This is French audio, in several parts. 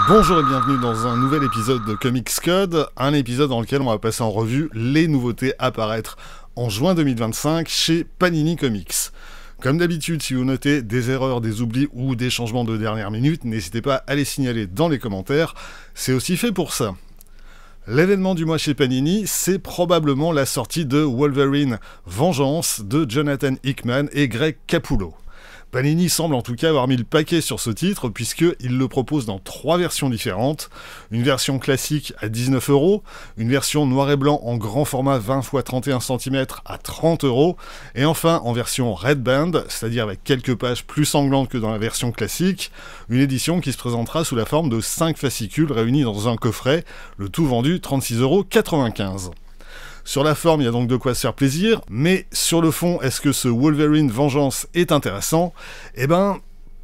Bonjour et bienvenue dans un nouvel épisode de Comics Code, un épisode dans lequel on va passer en revue les nouveautés à apparaître en juin 2025 chez Panini Comics. Comme d'habitude, si vous notez des erreurs, des oublis ou des changements de dernière minute, n'hésitez pas à les signaler dans les commentaires, c'est aussi fait pour ça. L'événement du mois chez Panini, c'est probablement la sortie de Wolverine Vengeance de Jonathan Hickman et Greg Capullo. Panini semble en tout cas avoir mis le paquet sur ce titre puisqu'il le propose dans 3 versions différentes. Une version classique à 19€, une version noir et blanc en grand format 20 x 31 cm à 30€, et enfin en version Red Band, c'est-à-dire avec quelques pages plus sanglantes que dans la version classique, une édition qui se présentera sous la forme de 5 fascicules réunis dans un coffret, le tout vendu 36,95€. Sur la forme, il y a donc de quoi se faire plaisir, mais sur le fond, est-ce que ce Wolverine Vengeance est intéressant ? Eh ben,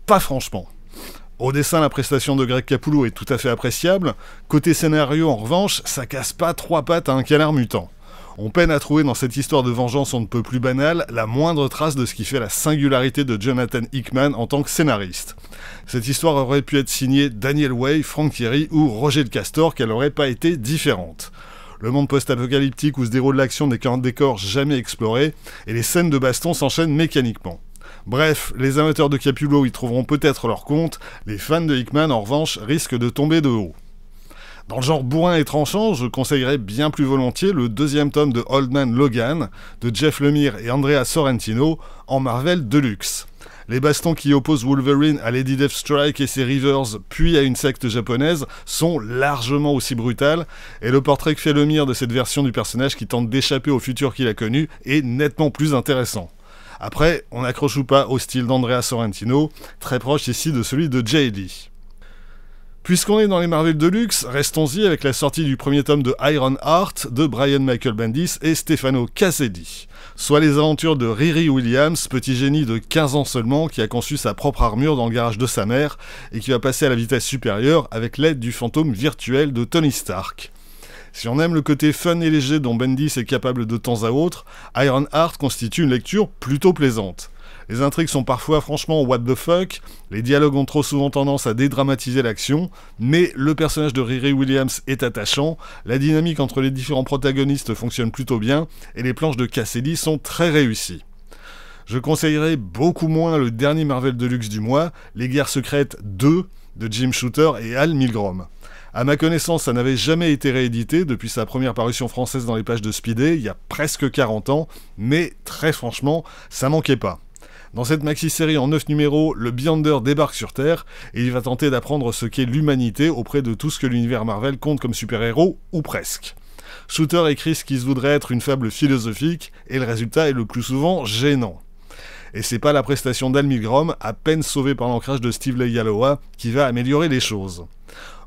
pas franchement. Au dessin, la prestation de Greg Capullo est tout à fait appréciable. Côté scénario, en revanche, ça casse pas 3 pattes à un canard mutant. On peine à trouver dans cette histoire de vengeance on ne peut plus banale la moindre trace de ce qui fait la singularité de Jonathan Hickman en tant que scénariste. Cette histoire aurait pu être signée Daniel Way, Frank Thierry ou Roger de Castor, qu'elle n'aurait pas été différente. Le monde post-apocalyptique où se déroule l'action n'est qu'un décor jamais exploré, et les scènes de baston s'enchaînent mécaniquement. Bref, les amateurs de Capullo y trouveront peut-être leur compte, les fans de Hickman en revanche risquent de tomber de haut. Dans le genre bourrin et tranchant, je conseillerais bien plus volontiers le 2e tome de Old Man Logan, de Jeff Lemire et Andrea Sorrentino, en Marvel Deluxe. Les bastons qui opposent Wolverine à Lady Deathstrike et ses Reavers, puis à une secte japonaise, sont largement aussi brutales, et le portrait que fait Lemire de cette version du personnage qui tente d'échapper au futur qu'il a connu est nettement plus intéressant. Après, on accroche ou pas au style d'Andrea Sorrentino, très proche ici de celui de Jay Lee. Puisqu'on est dans les Marvel Deluxe, restons-y avec la sortie du premier tome de Iron Heart de Brian Michael Bendis et Stefano Caselli, soit les aventures de Riri Williams, petit génie de 15 ans seulement qui a conçu sa propre armure dans le garage de sa mère et qui va passer à la vitesse supérieure avec l'aide du fantôme virtuel de Tony Stark. Si on aime le côté fun et léger dont Bendis est capable de temps à autre, Iron Heart constitue une lecture plutôt plaisante. Les intrigues sont parfois franchement what the fuck, les dialogues ont trop souvent tendance à dédramatiser l'action, mais le personnage de Riri Williams est attachant, la dynamique entre les différents protagonistes fonctionne plutôt bien, et les planches de Caselli sont très réussies. Je conseillerais beaucoup moins le dernier Marvel Deluxe du mois, Les Guerres Secrètes 2, de Jim Shooter et Al Milgrom. À ma connaissance, ça n'avait jamais été réédité depuis sa première parution française dans les pages de Speedy, il y a presque 40 ans, mais très franchement, ça manquait pas. Dans cette maxi-série en 9 numéros, le Beyonder débarque sur Terre et il va tenter d'apprendre ce qu'est l'humanité auprès de tout ce que l'univers Marvel compte comme super-héros, ou presque. Shooter écrit ce qui se voudrait être une fable philosophique et le résultat est le plus souvent gênant. Et c'est pas la prestation d'Al Milgrom, à peine sauvée par l'ancrage de Steve Leialoha, qui va améliorer les choses.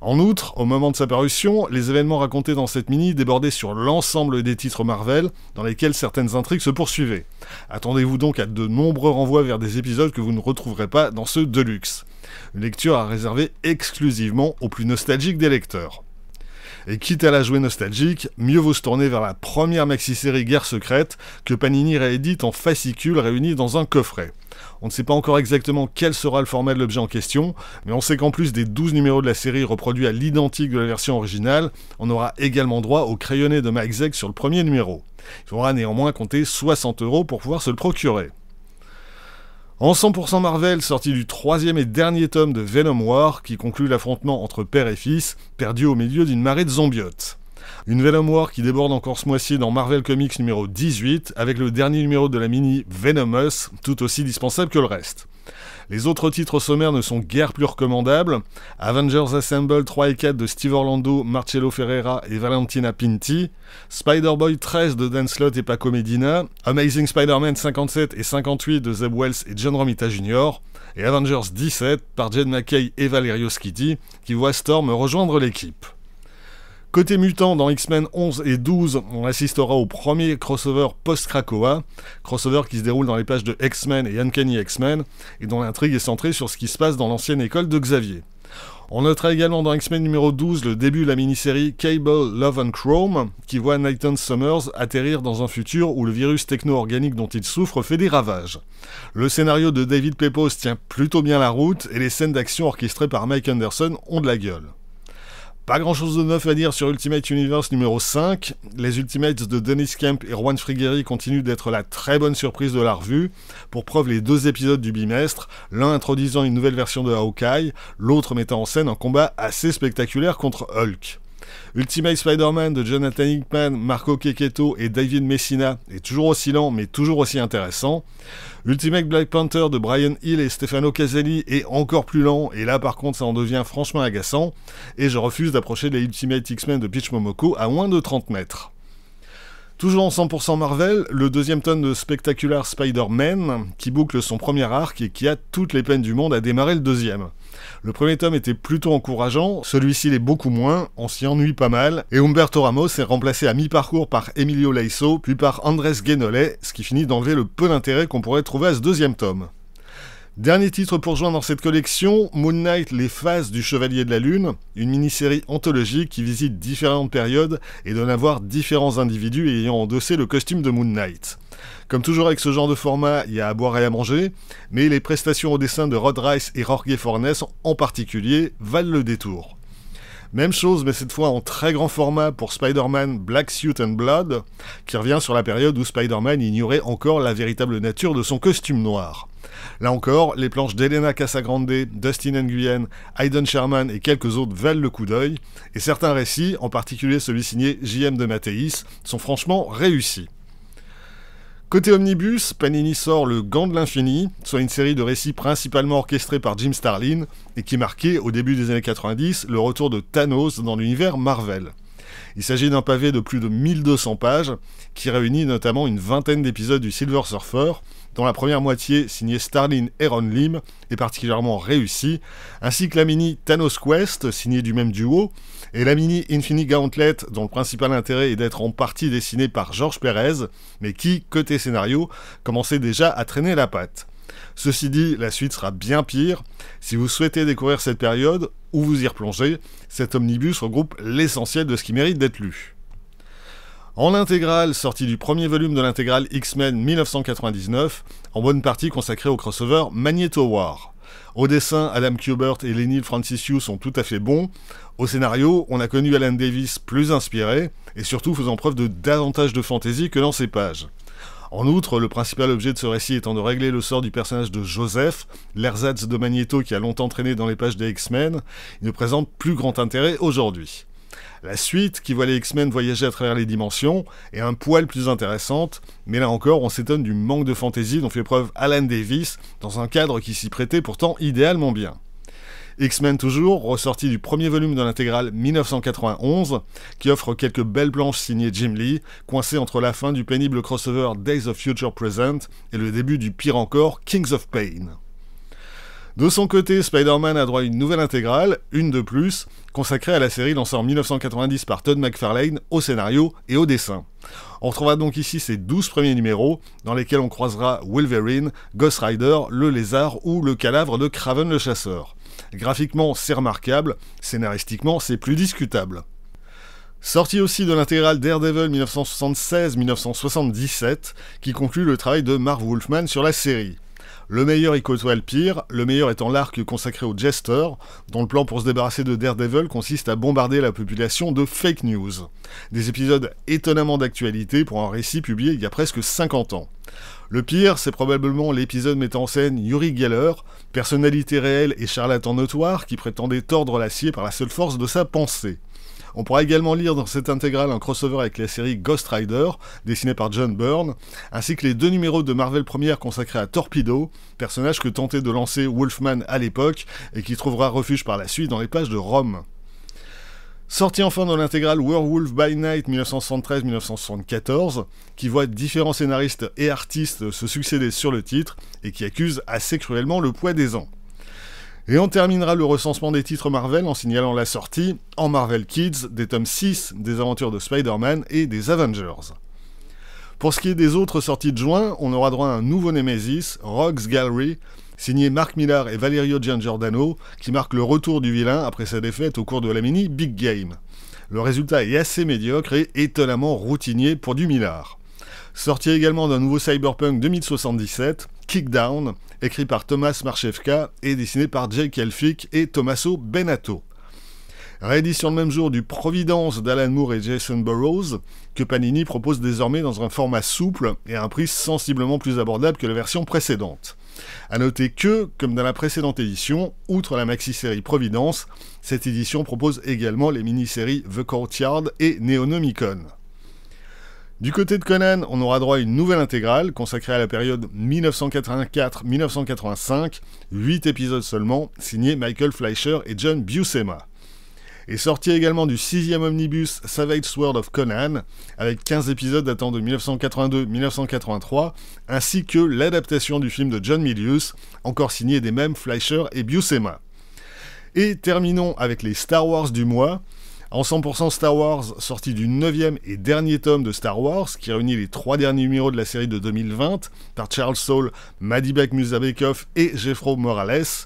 En outre, au moment de sa parution, les événements racontés dans cette mini débordaient sur l'ensemble des titres Marvel, dans lesquels certaines intrigues se poursuivaient. Attendez-vous donc à de nombreux renvois vers des épisodes que vous ne retrouverez pas dans ce Deluxe. Une lecture à réserver exclusivement aux plus nostalgiques des lecteurs. Et quitte à la jouer nostalgique, mieux vaut se tourner vers la première maxi-série Guerre Secrète que Panini réédite en fascicules réunis dans un coffret. On ne sait pas encore exactement quel sera le format de l'objet en question, mais on sait qu'en plus des 12 numéros de la série reproduits à l'identique de la version originale, on aura également droit au crayonné de Mike Zeck sur le premier numéro. Il faudra néanmoins compter 60€ pour pouvoir se le procurer. En 100% Marvel, sorti du 3e et dernier tome de Venom War, qui conclut l'affrontement entre père et fils, perdu au milieu d'une marée de zombiotes. Une Venom War qui déborde encore ce mois-ci dans Marvel Comics numéro 18, avec le dernier numéro de la mini Venomous, tout aussi dispensable que le reste. Les autres titres sommaires ne sont guère plus recommandables. Avengers Assemble 3 et 4 de Steve Orlando, Marcello Ferreira et Valentina Pinti, Spider-Boy 13 de Dan Slott et Paco Medina, Amazing Spider-Man 57 et 58 de Zeb Wells et John Romita Jr., et Avengers 17 par Jed MacKay et Valerio Schiti, qui voit Storm rejoindre l'équipe. Côté mutant, dans X-Men 11 et 12, on assistera au premier crossover post-Krakoa, crossover qui se déroule dans les pages de X-Men et Uncanny X-Men, et dont l'intrigue est centrée sur ce qui se passe dans l'ancienne école de Xavier. On notera également dans X-Men numéro 12 le début de la mini-série Cable, Love and Chrome, qui voit Nathan Summers atterrir dans un futur où le virus techno-organique dont il souffre fait des ravages. Le scénario de David Pepose tient plutôt bien la route et les scènes d'action orchestrées par Mike Anderson ont de la gueule. Pas grand chose de neuf à dire sur Ultimate Universe numéro 5, les Ultimates de Dennis Kemp et Juan Frigeri continuent d'être la très bonne surprise de la revue, pour preuve les 2 épisodes du bimestre, l'un introduisant une nouvelle version de Hawkeye, l'autre mettant en scène un combat assez spectaculaire contre Hulk. Ultimate Spider-Man de Jonathan Hickman, Marco Checchetto et David Messina est toujours aussi lent mais toujours aussi intéressant. Ultimate Black Panther de Brian Hill et Stefano Caselli est encore plus lent et là par contre ça en devient franchement agaçant. Et je refuse d'approcher les Ultimate X-Men de Peach Momoko à moins de 30 mètres. Toujours en 100% Marvel, le 2e tome de Spectacular Spider-Man, qui boucle son premier arc et qui a toutes les peines du monde à démarrer le 2e. Le premier tome était plutôt encourageant, celui-ci l'est beaucoup moins, on s'y ennuie pas mal, et Humberto Ramos est remplacé à mi-parcours par Emilio Laiso, puis par Andrés Guénolé, ce qui finit d'enlever le peu d'intérêt qu'on pourrait trouver à ce 2e tome. Dernier titre pour joindre dans cette collection, Moon Knight, les phases du Chevalier de la Lune, une mini-série anthologique qui visite différentes périodes et donne à voir différents individus ayant endossé le costume de Moon Knight. Comme toujours avec ce genre de format, il y a à boire et à manger, mais les prestations au dessin de Rod Rice et Jorge Fornes en particulier valent le détour. Même chose, mais cette fois en très grand format pour Spider-Man Black Suit and Blood, qui revient sur la période où Spider-Man ignorait encore la véritable nature de son costume noir. Là encore, les planches d'Elena Casagrande, Dustin Nguyen, Hayden Sherman et quelques autres valent le coup d'œil, et certains récits, en particulier celui signé J.M. de Mattéis, sont franchement réussis. Côté Omnibus, Panini sort Le Gant de l'Infini, soit une série de récits principalement orchestrés par Jim Starlin, et qui marquait, au début des années 90, le retour de Thanos dans l'univers Marvel. Il s'agit d'un pavé de plus de 1200 pages, qui réunit notamment une vingtaine d'épisodes du Silver Surfer, dont la première moitié, signée Starlin et Ron Lim, est particulièrement réussie, ainsi que la mini Thanos Quest, signée du même duo, et la mini Infinity Gauntlet, dont le principal intérêt est d'être en partie dessinée par George Pérez, mais qui, côté scénario, commençait déjà à traîner la patte. Ceci dit, la suite sera bien pire. Si vous souhaitez découvrir cette période, ou vous y replonger, cet omnibus regroupe l'essentiel de ce qui mérite d'être lu. En intégrale, sortie du premier volume de l'intégrale X-Men 1999, en bonne partie consacrée au crossover Magneto War. Au dessin, Adam Kubert et Lenny Franciszek sont tout à fait bons. Au scénario, on a connu Alan Davis plus inspiré, et surtout faisant preuve de davantage de fantaisie que dans ses pages. En outre, le principal objet de ce récit étant de régler le sort du personnage de Joseph, l'ersatz de Magneto qui a longtemps traîné dans les pages des X-Men, il ne présente plus grand intérêt aujourd'hui. La suite, qui voit les X-Men voyager à travers les dimensions, est un poil plus intéressante, mais là encore on s'étonne du manque de fantaisie dont fait preuve Alan Davis, dans un cadre qui s'y prêtait pourtant idéalement bien. X-Men toujours, ressorti du premier volume de l'intégrale 1991, qui offre quelques belles planches signées Jim Lee, coincées entre la fin du pénible crossover Days of Future Present et le début du pire encore Kings of Pain. De son côté, Spider-Man a droit à une nouvelle intégrale, une de plus, consacrée à la série lancée en 1990 par Todd McFarlane au scénario et au dessin. On retrouvera donc ici ces 12 premiers numéros, dans lesquels on croisera Wolverine, Ghost Rider, le Lézard ou le cadavre de Kraven le Chasseur. Graphiquement, c'est remarquable, scénaristiquement, c'est plus discutable. Sorti aussi de l'intégrale Daredevil 1976-1977, qui conclut le travail de Marv Wolfman sur la série. Le meilleur y côtoie le pire, le meilleur étant l'arc consacré au Jester, dont le plan pour se débarrasser de Daredevil consiste à bombarder la population de fake news. Des épisodes étonnamment d'actualité pour un récit publié il y a presque 50 ans. Le pire, c'est probablement l'épisode mettant en scène Uri Geller, personnalité réelle et charlatan notoire qui prétendait tordre l'acier par la seule force de sa pensée. On pourra également lire dans cette intégrale un crossover avec la série Ghost Rider, dessinée par John Byrne, ainsi que les 2 numéros de Marvel Première consacrés à Torpedo, personnage que tentait de lancer Wolfman à l'époque et qui trouvera refuge par la suite dans les pages de Rome. Sorti enfin dans l'intégrale Werewolf by Night 1973-1974, qui voit différents scénaristes et artistes se succéder sur le titre et qui accuse assez cruellement le poids des ans. Et on terminera le recensement des titres Marvel en signalant la sortie, en Marvel Kids, des tomes 6 des aventures de Spider-Man et des Avengers. Pour ce qui est des autres sorties de juin, on aura droit à un nouveau Nemesis, Rogue's Gallery, signé Mark Millar et Valerio Giangiordano, qui marque le retour du vilain après sa défaite au cours de la mini Big Game. Le résultat est assez médiocre et étonnamment routinier pour du Millar. Sorti également d'un nouveau Cyberpunk 2077, Kickdown, écrit par Thomas Marchewka et dessiné par Jake Elphick et Tommaso Benato. Réédition le même jour du Providence d'Alan Moore et Jason Burrows, que Panini propose désormais dans un format souple et à un prix sensiblement plus abordable que la version précédente. A noter que, comme dans la précédente édition, outre la maxi-série Providence, cette édition propose également les mini-séries The Courtyard et Neonomicon. Du côté de Conan, on aura droit à une nouvelle intégrale consacrée à la période 1984-1985, 8 épisodes seulement, signés Michael Fleischer et John Buscema. Est sorti également du 6e omnibus Savage Sword of Conan, avec 15 épisodes datant de 1982-1983, ainsi que l'adaptation du film de John Milius, encore signé des mêmes Fleischer et Buscema. Et terminons avec les Star Wars du mois. En 100% Star Wars, sorti du 9e et dernier tome de Star Wars, qui réunit les 3 derniers numéros de la série de 2020, par Charles Soule, Madibek Musabekov et Jeffro Morales.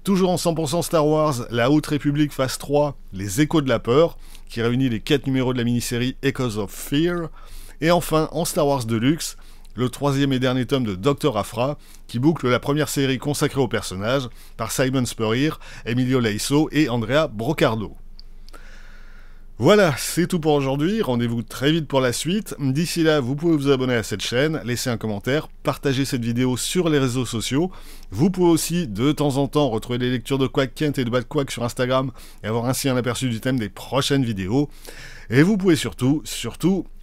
Toujours en 100% Star Wars, La Haute République phase 3, Les Échos de la Peur, qui réunit les 4 numéros de la mini-série Echoes of Fear. Et enfin, en Star Wars Deluxe, le 3e et dernier tome de Dr. Aphra, qui boucle la première série consacrée au personnage, par Simon Spurrier, Emilio Laiso et Andrea Brocardo. Voilà, c'est tout pour aujourd'hui, rendez-vous très vite pour la suite. D'ici là, vous pouvez vous abonner à cette chaîne, laisser un commentaire, partager cette vidéo sur les réseaux sociaux. Vous pouvez aussi, de temps en temps, retrouver les lectures de Quack Kent et de Bad Quack sur Instagram et avoir ainsi un aperçu du thème des prochaines vidéos. Et vous pouvez surtout,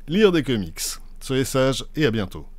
lire des comics. Soyez sages et à bientôt.